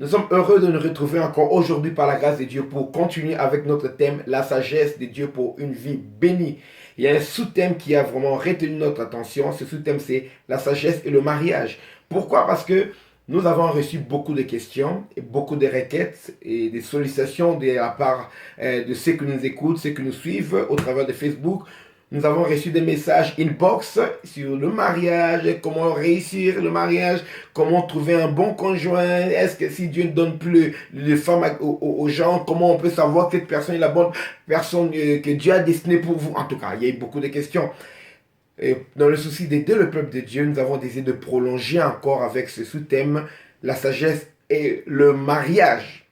Nous sommes heureux de nous retrouver encore aujourd'hui par la grâce de Dieu pour continuer avec notre thème, la sagesse de Dieu pour une vie bénie. Il y a un sous-thème qui a vraiment retenu notre attention. Ce sous-thème, c'est la sagesse et le mariage. Pourquoi? Parce que nous avons reçu beaucoup de questions, et beaucoup de requêtes et des sollicitations de la part de ceux qui nous écoutent, ceux qui nous suivent au travers de Facebook. Nous avons reçu des messages inbox sur le mariage, comment réussir le mariage, comment trouver un bon conjoint, est-ce que si Dieu ne donne plus de femmes aux gens, comment on peut savoir que cette personne est la bonne personne que Dieu a destinée pour vous. En tout cas, il y a eu beaucoup de questions. Et dans le souci d'aider le peuple de Dieu, nous avons décidé de prolonger encore avec ce sous-thème, la sagesse et le mariage.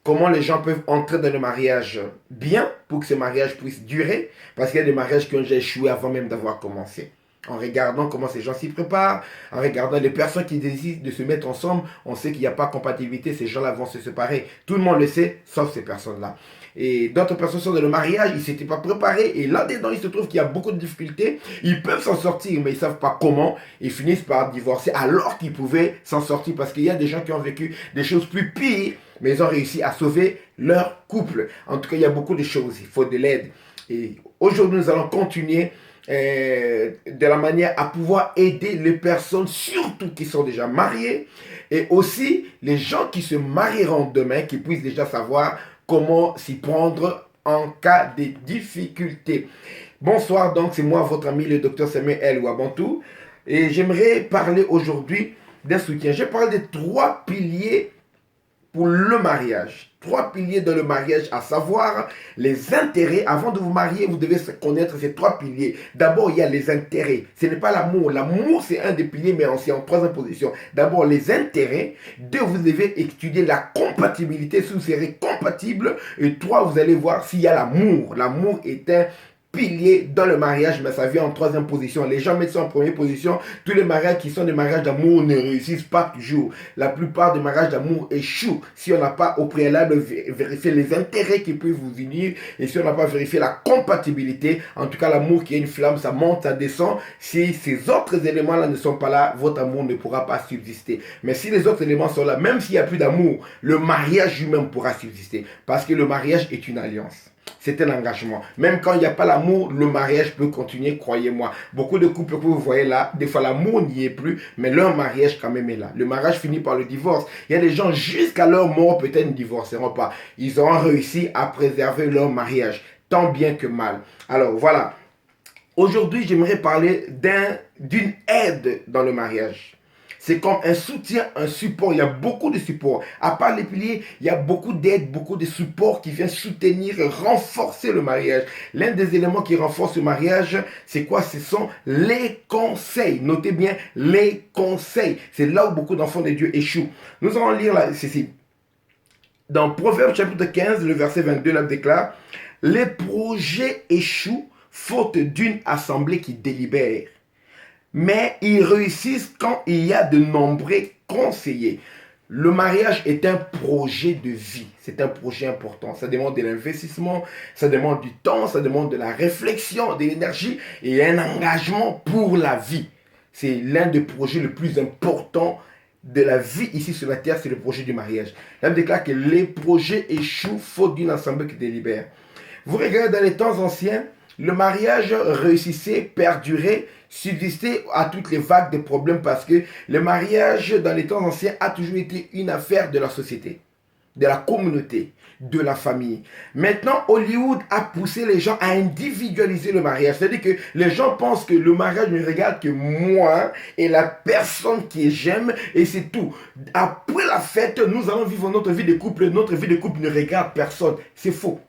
Comment les gens peuvent entrer dans le mariage bien pour que ce mariage puisse durer. Parce qu'il y a des mariages qui ont déjà échoué avant même d'avoir commencé. En regardant comment ces gens s'y préparent, en regardant les personnes qui décident de se mettre ensemble, on sait qu'il n'y a pas de compatibilité, ces gens-là vont se séparer. Tout le monde le sait, sauf ces personnes-là. Et d'autres personnes sont dans le mariage, ils ne s'étaient pas préparés, et là-dedans, il se trouve qu'il y a beaucoup de difficultés. Ils peuvent s'en sortir, mais ils ne savent pas comment. Ils finissent par divorcer alors qu'ils pouvaient s'en sortir, parce qu'il y a des gens qui ont vécu des choses plus pires, mais ils ont réussi à sauver leur couple. En tout cas, il y a beaucoup de choses, il faut de l'aide. Et aujourd'hui, nous allons continuer de la manière à pouvoir aider les personnes, surtout qui sont déjà mariées, et aussi les gens qui se marieront demain, qui puissent déjà savoir comment s'y prendre en cas de difficulté. Bonsoir, donc c'est moi, votre ami, le docteur Samuel Ouabantou, et j'aimerais parler aujourd'hui d'un soutien. Je parle de 3 piliers pour le mariage. 3 piliers dans le mariage, à savoir les intérêts. Avant de vous marier, vous devez connaître ces 3 piliers. D'abord, il y a les intérêts. Ce n'est pas l'amour. L'amour, c'est un des piliers, mais c'est en 3e position. D'abord, les intérêts. 2, vous devez étudier la compatibilité, si vous serez compatible. Et 3, vous allez voir s'il y a l'amour. L'amour est un pilier dans le mariage, mais ça vient en 3e position. Les gens mettent ça en 1re position. Tous les mariages qui sont des mariages d'amour ne réussissent pas toujours. La plupart des mariages d'amour échouent si on n'a pas au préalable vérifié les intérêts qui peuvent vous unir et si on n'a pas vérifié la compatibilité. En tout cas, l'amour qui est une flamme, ça monte, ça descend. Si ces autres éléments-là ne sont pas là, votre amour ne pourra pas subsister. Mais si les autres éléments sont là, même s'il n'y a plus d'amour, le mariage lui-même pourra subsister. Parce que le mariage est une alliance. C'est un engagement. Même quand il n'y a pas l'amour, le mariage peut continuer, croyez-moi. Beaucoup de couples que vous voyez là, des fois l'amour n'y est plus, mais leur mariage quand même est là. Le mariage finit par le divorce. Il y a des gens jusqu'à leur mort peut-être ne divorceront pas. Ils auront réussi à préserver leur mariage, tant bien que mal. Alors voilà. Aujourd'hui, j'aimerais parler d'une aide dans le mariage. C'est comme un soutien, un support. Il y a beaucoup de supports. À part les piliers, il y a beaucoup d'aides, beaucoup de supports qui viennent soutenir, renforcer le mariage. L'un des éléments qui renforce le mariage, c'est quoi? Ce sont les conseils. Notez bien, les conseils. C'est là où beaucoup d'enfants de Dieu échouent. Nous allons lire là, ceci. Dans Proverbe chapitre 15, le verset 22, là déclare, les projets échouent faute d'une assemblée qui délibère. Mais ils réussissent quand il y a de nombreux conseillers. Le mariage est un projet de vie. C'est un projet important. Ça demande de l'investissement, ça demande du temps, ça demande de la réflexion, de l'énergie et un engagement pour la vie. C'est l'un des projets les plus importants de la vie ici sur la terre, c'est le projet du mariage. La Bible déclare que les projets échouent faute d'une assemblée qui délibère. Vous regardez dans les temps anciens, le mariage réussissait, perdurait, subsistait à toutes les vagues de problèmes parce que le mariage dans les temps anciens a toujours été une affaire de la société, de la communauté, de la famille. Maintenant, Hollywood a poussé les gens à individualiser le mariage. C'est-à-dire que les gens pensent que le mariage ne regarde que moi et la personne que j'aime et c'est tout. Après la fête, nous allons vivre notre vie de couple. Notre vie de couple ne regarde personne. C'est faux.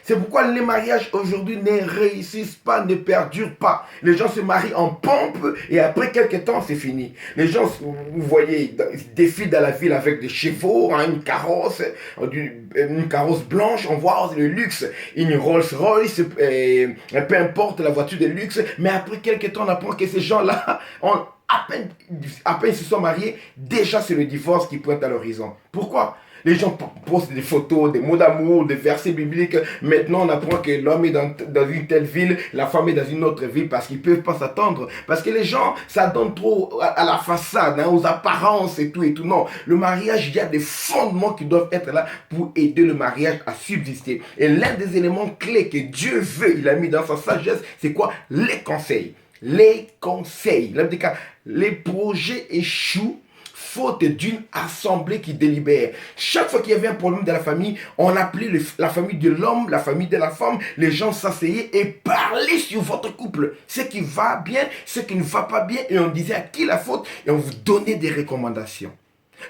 C'est pourquoi les mariages aujourd'hui ne réussissent pas, ne perdurent pas. Les gens se marient en pompe et après quelques temps, c'est fini. Les gens, vous voyez, défilent dans la ville avec des chevaux, une carrosse blanche, on voit le luxe, une Rolls-Royce, peu importe la voiture de luxe. Mais après quelques temps, on apprend que ces gens-là à peine ils se sont mariés, déjà c'est le divorce qui pointe à l'horizon. Pourquoi? Les gens postent des photos, des mots d'amour, des versets bibliques. Maintenant, on apprend que l'homme est dans une telle ville, la femme est dans une autre ville parce qu'ils ne peuvent pas s'attendre. Parce que les gens, ça donne trop à la façade, hein, aux apparences et tout et tout. Non, le mariage, il y a des fondements qui doivent être là pour aider le mariage à subsister. Et l'un des éléments clés que Dieu veut, il a mis dans sa sagesse, c'est quoi? Les conseils. Les conseils. Les projets échouent faute d'une assemblée qui délibère. Chaque fois qu'il y avait un problème dans la famille, on appelait la famille de l'homme, la famille de la femme, les gens s'asseyaient et parlaient sur votre couple. Ce qui va bien, ce qui ne va pas bien, et on disait à qui la faute, et on vous donnait des recommandations.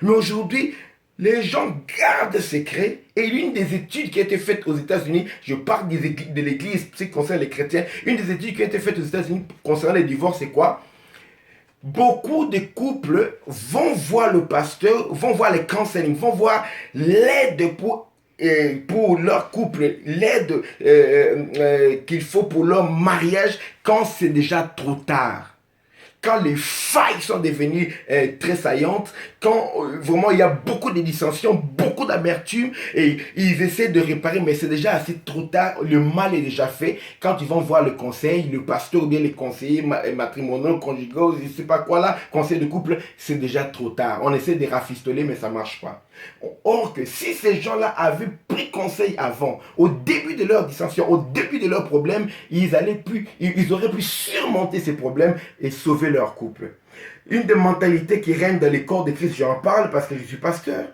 Mais aujourd'hui, les gens gardent secret, et l'une des études qui a été faite aux États-Unis, je parle de l'Église, ce qui concerne les chrétiens, une des études qui a été faite aux États-Unis concernant les divorces, c'est quoi? Beaucoup de couples vont voir le pasteur, vont voir les counseling, vont voir l'aide pour leur couple, l'aide qu'il faut pour leur mariage quand c'est déjà trop tard. Quand les failles sont devenues très saillantes, quand vraiment il y a beaucoup de dissensions, beaucoup d'amertume, et ils essaient de réparer, mais c'est déjà assez trop tard, le mal est déjà fait. Quand ils vont voir le conseil, le pasteur ou bien les conseillers matrimoniaux, conjugaux, je ne sais pas quoi là, conseil de couple, c'est déjà trop tard. On essaie de rafistoler, mais ça ne marche pas. Or que si ces gens-là avaient pris conseil avant, au début de leur dissension, au début de leurs problèmes, ils auraient pu surmonter ces problèmes et sauver leur couple. Une des mentalités qui règne dans les corps de Christ, j'en parle parce que je suis pasteur.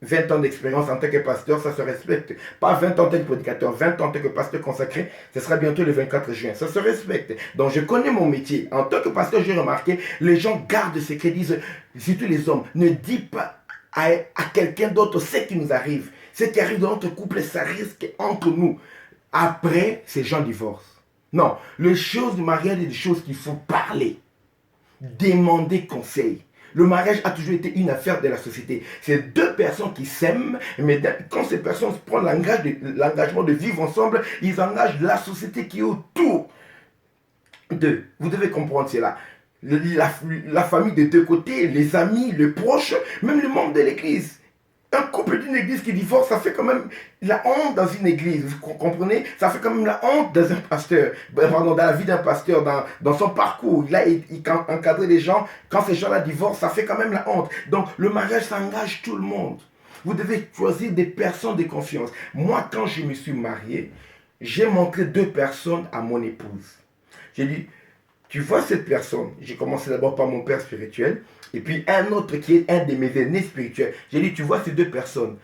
20 ans d'expérience en tant que pasteur, ça se respecte. Pas 20 ans en tant que prédicateur, 20 ans en tant que pasteur consacré, ce sera bientôt le 24 juin. Ça se respecte. Donc je connais mon métier. En tant que pasteur, j'ai remarqué, les gens gardent ce qu'ils disent, surtout les hommes, ne dis pas à quelqu'un d'autre ce qui nous arrive. Ce qui arrive dans notre couple, ça risque entre nous. Après, ces gens divorcent. Non, les choses du mariage, c'est des choses qu'il faut parler. Demander conseil. Le mariage a toujours été une affaire de la société. C'est deux personnes qui s'aiment, mais quand ces personnes prennent l'engagement de vivre ensemble, ils engagent la société qui est autour d'eux. Vous devez comprendre cela. La famille des deux côtés, les amis, les proches, même les membres de l'église. Un couple d'une église qui divorce, ça fait quand même la honte dans une église, vous comprenez? Ça fait quand même la honte dans un pasteur, pardon, dans la vie d'un pasteur, dans son parcours. Il encadre les gens, quand ces gens-là divorcent, ça fait quand même la honte. Donc le mariage, ça engage tout le monde. Vous devez choisir des personnes de confiance. Moi, quand je me suis marié, j'ai montré deux personnes à mon épouse. J'ai dit, tu vois cette personne, j'ai commencé d'abord par mon père spirituel, et puis un autre qui est un de mes aînés spirituels. J'ai dit, tu vois ces deux personnes,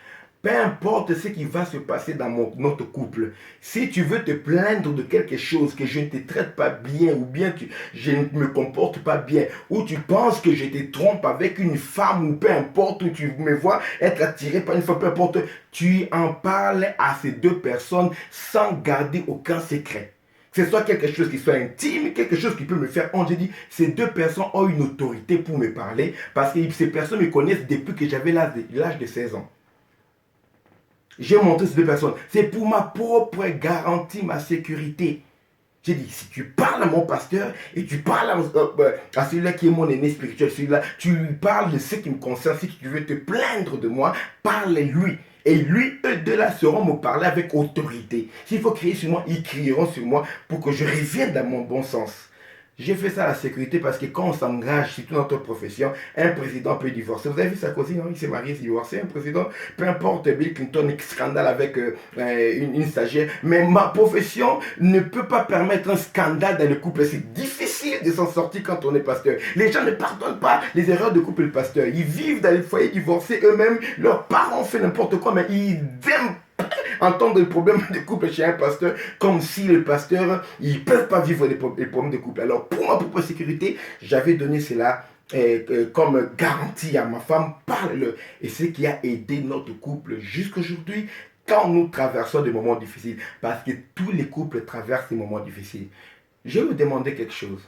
peu importe ce qui va se passer dans notre couple, si tu veux te plaindre de quelque chose, que je ne te traite pas bien, ou bien que je ne me comporte pas bien, ou tu penses que je te trompe avec une femme, ou peu importe, ou tu me vois être attiré par une femme, peu importe, tu en parles à ces deux personnes sans garder aucun secret. Que ce soit quelque chose qui soit intime, quelque chose qui peut me faire honte. J'ai dit, ces deux personnes ont une autorité pour me parler parce que ces personnes me connaissent depuis que j'avais l'âge de 16 ans. J'ai montré ces deux personnes. C'est pour ma propre garantie, ma sécurité. J'ai dit, si tu parles à mon pasteur et tu parles à celui-là qui est mon aîné spirituel, celui-là, tu lui parles de ce qui me concerne, si tu veux te plaindre de moi, parle-lui. Et lui, eux deux-là sauront me parler avec autorité. S'il faut crier sur moi, ils crieront sur moi pour que je revienne dans mon bon sens. J'ai fait ça à la sécurité parce que quand on s'engage, surtout dans notre profession, un président peut divorcer. Vous avez vu Sarkozy, non? Il s'est marié, il s'est divorcé. Un président, peu importe, Bill Clinton, scandale avec une stagiaire. Mais ma profession ne peut pas permettre un scandale dans le couple. C'est difficile de s'en sortir quand on est pasteur. Les gens ne pardonnent pas les erreurs de couple et de pasteur. Ils vivent dans les foyers divorcés eux-mêmes. Leurs parents font n'importe quoi, mais ils aiment entendre les problèmes de couple chez un pasteur comme si les pasteurs ils ne peuvent pas vivre les problèmes de couple. Alors pour ma propre sécurité, j'avais donné cela comme garantie à ma femme, parle-le. Et c'est ce qui a aidé notre couple jusqu'aujourd'hui quand nous traversons des moments difficiles. Parce que tous les couples traversent des moments difficiles. Je vais vous demander quelque chose.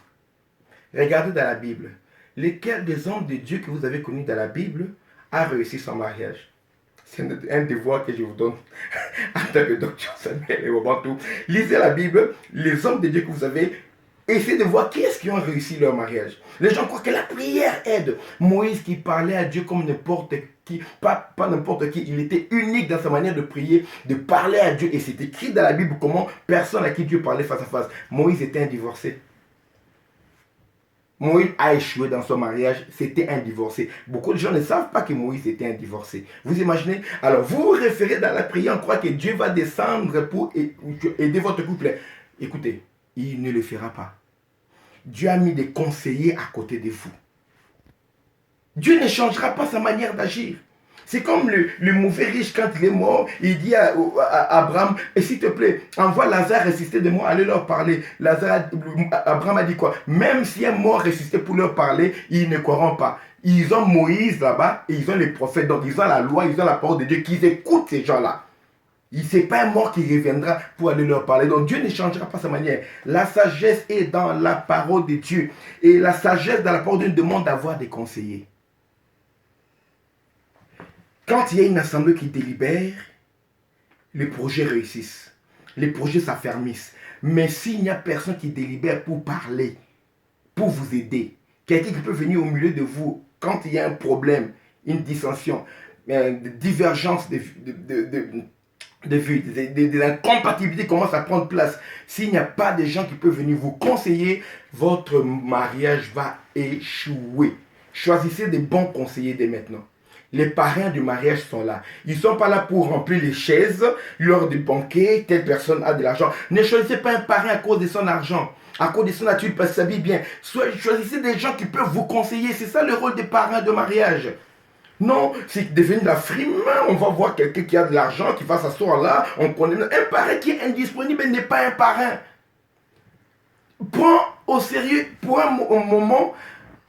Regardez dans la Bible. Lesquels des hommes de Dieu que vous avez connus dans la Bible a réussi son mariage? C'est un devoir que je vous donne en tant que docteur Samuel et Robantou. Lisez la Bible, les hommes de Dieu que vous avez Essayez de voir qui est-ce qui ont réussi leur mariage. Les gens croient que la prière aide. Moïse qui parlait à Dieu comme n'importe qui, pas n'importe qui, il était unique dans sa manière de prier, de parler à Dieu. Et c'est écrit dans la Bible comment personne à qui Dieu parlait face à face. Moïse était un divorcé. Moïse a échoué dans son mariage, c'était un divorcé. Beaucoup de gens ne savent pas que Moïse était un divorcé. Vous imaginez? Alors vous vous référez dans la prière, on croit que Dieu va descendre pour aider votre couple. Écoutez, il ne le fera pas. Dieu a mis des conseillers à côté de vous. Dieu ne changera pas sa manière d'agir. C'est comme le mauvais riche quand il est mort, il dit à Abraham, et s'il te plaît, envoie Lazare ressusciter de moi, allez leur parler. Abraham a dit quoi? Même si un mort ressuscité pour leur parler, ils ne croiront pas. Ils ont Moïse là-bas, et ils ont les prophètes, donc ils ont la loi, ils ont la parole de Dieu, qu'ils écoutent ces gens-là. Ce n'est pas un mort qui reviendra pour aller leur parler. Donc Dieu ne changera pas sa manière. La sagesse est dans la parole de Dieu. Et la sagesse dans la parole de Dieu demande d'avoir des conseillers. Quand il y a une assemblée qui délibère, les projets réussissent. Les projets s'affermissent. Mais s'il n'y a personne qui délibère pour parler, pour vous aider, quelqu'un qui peut venir au milieu de vous quand il y a un problème, une dissension, une divergence de vues, des incompatibilités commencent à prendre place. S'il n'y a pas de gens qui peuvent venir vous conseiller, votre mariage va échouer. Choisissez des bons conseillers dès maintenant. Les parrains du mariage sont là. Ils ne sont pas là pour remplir les chaises lors du banquet. Telle personne a de l'argent. Ne choisissez pas un parrain à cause de son argent, à cause de son nature, parce qu'il s'habille bien. Choisissez des gens qui peuvent vous conseiller. C'est ça le rôle des parrains de mariage. Non, c'est devenu la frime. On va voir quelqu'un qui a de l'argent, qui va s'asseoir là. On connaît. Un parrain qui est indisponible n'est pas un parrain. Prends au sérieux pour un moment.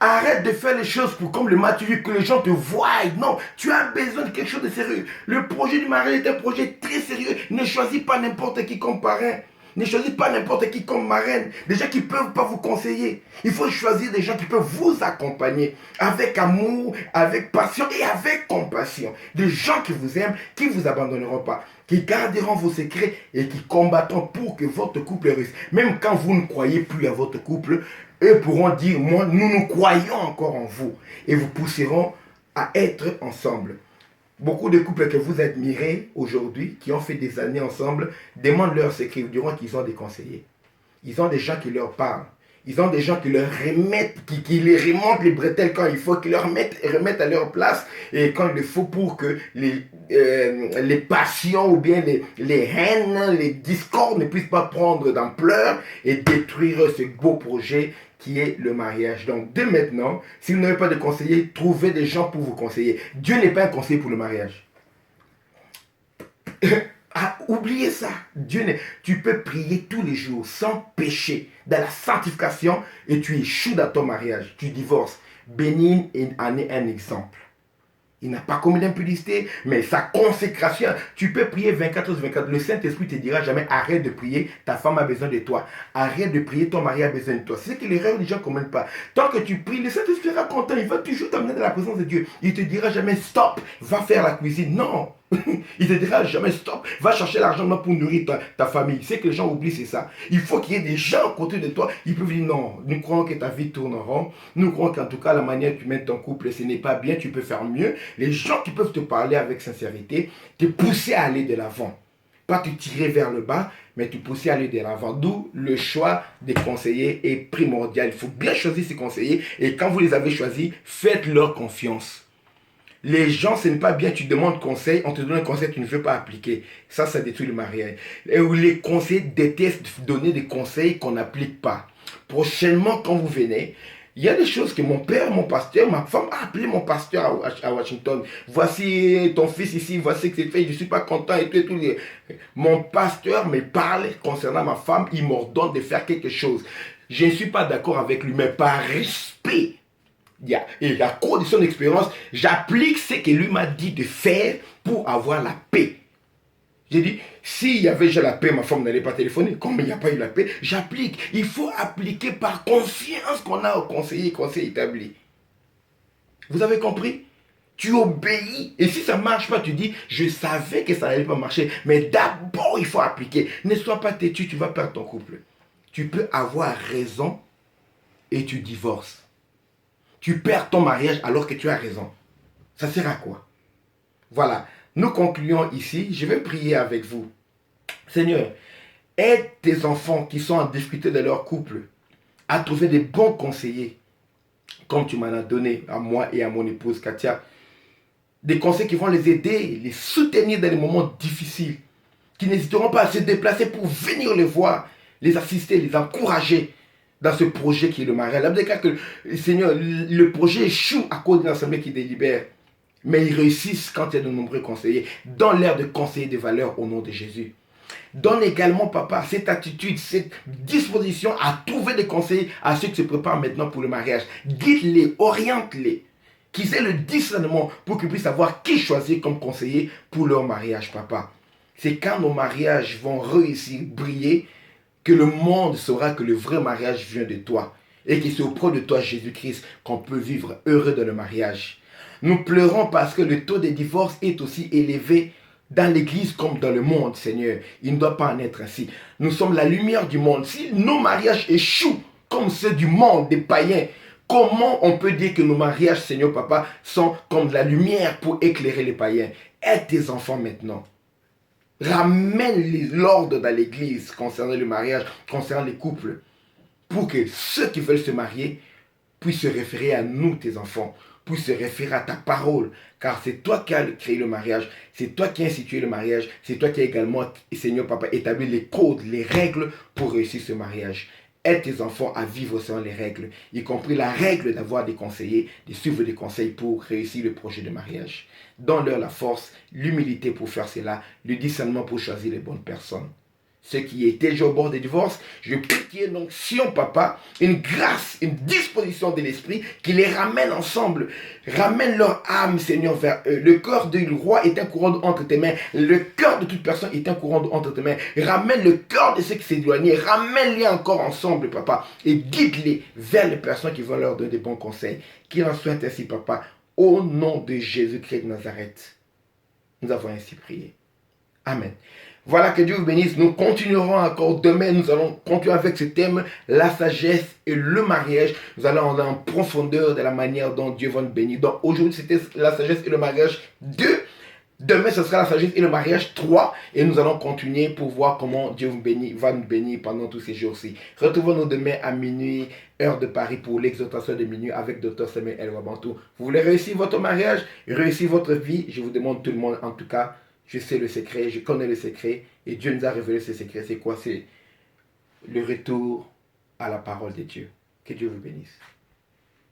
Arrête de faire les choses comme le match, que les gens te voient. Non, tu as besoin de quelque chose de sérieux. Le projet du mariage est un projet très sérieux. Ne choisis pas n'importe qui comme parrain. Ne choisis pas n'importe qui comme marraine. Des gens qui ne peuvent pas vous conseiller. Il faut choisir des gens qui peuvent vous accompagner avec amour, avec passion et avec compassion. Des gens qui vous aiment, qui ne vous abandonneront pas, qui garderont vos secrets et qui combattront pour que votre couple réussisse. Même quand vous ne croyez plus à votre couple, eux pourront dire, moi, nous croyons encore en vous. Et vous pousseront à être ensemble. Beaucoup de couples que vous admirez aujourd'hui, qui ont fait des années ensemble, demandent leurs secrets. Ils diront qu'ils ont des conseillers. Ils ont des gens qui leur parlent. Ils ont des gens qui leur remettent, qui les remontent les bretelles quand il faut, qui leur remettent à leur place et quand il faut pour que les passions ou bien les haines, les discords ne puissent pas prendre d'ampleur et détruire ce beau projet qui est le mariage. Donc, dès maintenant, si vous n'avez pas de conseiller, trouvez des gens pour vous conseiller. Dieu n'est pas un conseiller pour le mariage. Oubliez ça. Tu peux prier tous les jours sans péché, dans la sanctification, et tu échoues dans ton mariage. Tu divorces. Bénin en est un exemple. Il n'a pas commis d'impudicité, mais sa consécration, tu peux prier 24/24. Le Saint-Esprit te dira jamais arrête de prier, ta femme a besoin de toi. Arrête de prier, ton mari a besoin de toi. C'est que l'erreur, les gens ne comprennent pas. Tant que tu pries, le Saint-Esprit sera content. Il va toujours t'amener dans la présence de Dieu. Il te dira jamais stop, va faire la cuisine. Non. Il te dira jamais stop, va chercher l'argent pour nourrir ta famille. C'est que les gens oublient, c'est ça. Il faut qu'il y ait des gens à côté de toi. Ils peuvent dire non, nous croyons que ta vie tourne en rond. Nous croyons qu'en tout cas, la manière que tu mènes ton couple, ce n'est pas bien, tu peux faire mieux. Les gens qui peuvent te parler avec sincérité, te pousser à aller de l'avant. Pas te tirer vers le bas, mais te pousser à aller de l'avant. D'où le choix des conseillers est primordial. Il faut bien choisir ces conseillers. Et quand vous les avez choisis, faites-leur confiance. Les gens, ce n'est pas bien, tu demandes conseil, on te donne un conseil, tu ne veux pas appliquer. Ça détruit le mariage. Et les conseillers détestent donner des conseils qu'on n'applique pas. Prochainement, quand vous venez, il y a des choses que mon père, mon pasteur, ma femme a appelé mon pasteur à Washington. Voici ton fils ici, voici ce que c'est fait, je ne suis pas content et tout et tout. Mon pasteur me parle concernant ma femme, il m'ordonne de faire quelque chose. Je ne suis pas d'accord avec lui, mais par respect. Et à cause de son expérience, j'applique ce que lui m'a dit de faire pour avoir la paix. J'ai dit, s'il y avait déjà la paix, ma femme n'allait pas téléphoner. Comme il n'y a pas eu la paix, j'applique. Il faut appliquer par confiance qu'on a au conseil établi. Vous avez compris? Tu obéis. Et si ça ne marche pas, tu dis, je savais que ça n'allait pas marcher. Mais d'abord, il faut appliquer. Ne sois pas têtu, tu vas perdre ton couple. Tu peux avoir raison et tu divorces. Tu perds ton mariage alors que tu as raison. Ça sert à quoi? Voilà, nous concluons ici. Je vais prier avec vous. Seigneur, aide tes enfants qui sont en difficulté de leur couple à trouver des bons conseillers, comme tu m'en as donné à moi et à mon épouse Katia. Des conseils qui vont les aider, les soutenir dans les moments difficiles, qui n'hésiteront pas à se déplacer pour venir les voir, les assister, les encourager dans ce projet qui est le mariage. La Bible déclare que, Seigneur, le projet échoue à cause d'une assemblée qui délibère. Mais ils réussissent quand il y a de nombreux conseillers. Donne l'air de conseiller des valeurs au nom de Jésus. Donne également, papa, cette attitude, cette disposition à trouver des conseils à ceux qui se préparent maintenant pour le mariage. Guide-les, oriente-les. Qu'ils aient le discernement pour qu'ils puissent savoir qui choisir comme conseiller pour leur mariage, papa. C'est quand nos mariages vont réussir, briller, que le monde saura que le vrai mariage vient de toi. Et que c'est auprès de toi, Jésus-Christ, qu'on peut vivre heureux dans le mariage. Nous pleurons parce que le taux de divorce est aussi élevé dans l'église comme dans le monde, Seigneur. Il ne doit pas en être ainsi. Nous sommes la lumière du monde. Si nos mariages échouent comme ceux du monde, des païens, comment on peut dire que nos mariages, Seigneur Papa, sont comme de la lumière pour éclairer les païens? Aide tes enfants maintenant. Ramène l'ordre dans l'église concernant le mariage, concernant les couples, pour que ceux qui veulent se marier puissent se référer à nous, tes enfants, puissent se référer à ta parole, car c'est toi qui as créé le mariage, c'est toi qui as institué le mariage, c'est toi qui as également, Seigneur Papa, établi les codes, les règles pour réussir ce mariage. Aide tes enfants à vivre selon les règles, y compris la règle d'avoir des conseillers, de suivre des conseils pour réussir le projet de mariage. Donne-leur la force, l'humilité pour faire cela, le discernement pour choisir les bonnes personnes. Ceux qui étaient déjà au bord des divorces, je prie qu'il y ait une onction, papa, une grâce, une disposition de l'esprit qui les ramène ensemble. Ramène leur âme, Seigneur, vers eux. Le cœur du roi est un courant entre tes mains. Le cœur de toute personne est un courant entre tes mains. Ramène le cœur de ceux qui s'éloignaient. Ramène-les encore ensemble, papa. Et guide-les vers les personnes qui vont leur donner des bons conseils. Qu'il en soit ainsi, papa. Au nom de Jésus-Christ de Nazareth. Nous avons ainsi prié. Amen. Voilà, que Dieu vous bénisse. Nous continuerons encore demain. Nous allons continuer avec ce thème, la sagesse et le mariage. Nous allons aller en profondeur de la manière dont Dieu va nous bénir. Donc aujourd'hui, c'était la sagesse et le mariage 2. Demain, ce sera la sagesse et le mariage 3. Et nous allons continuer pour voir comment Dieu vous bénit, va nous bénir pendant tous ces jours-ci. Retrouvons-nous demain à minuit, heure de Paris, pour l'exhortation de minuit avec Dr Samuel El Wabantou. Vous voulez réussir votre mariage, réussir votre vie? Je vous demande tout le monde, en tout cas. Je sais le secret, je connais le secret, et Dieu nous a révélé ce secret. C'est quoi? C'est le retour à la parole de Dieu. Que Dieu vous bénisse.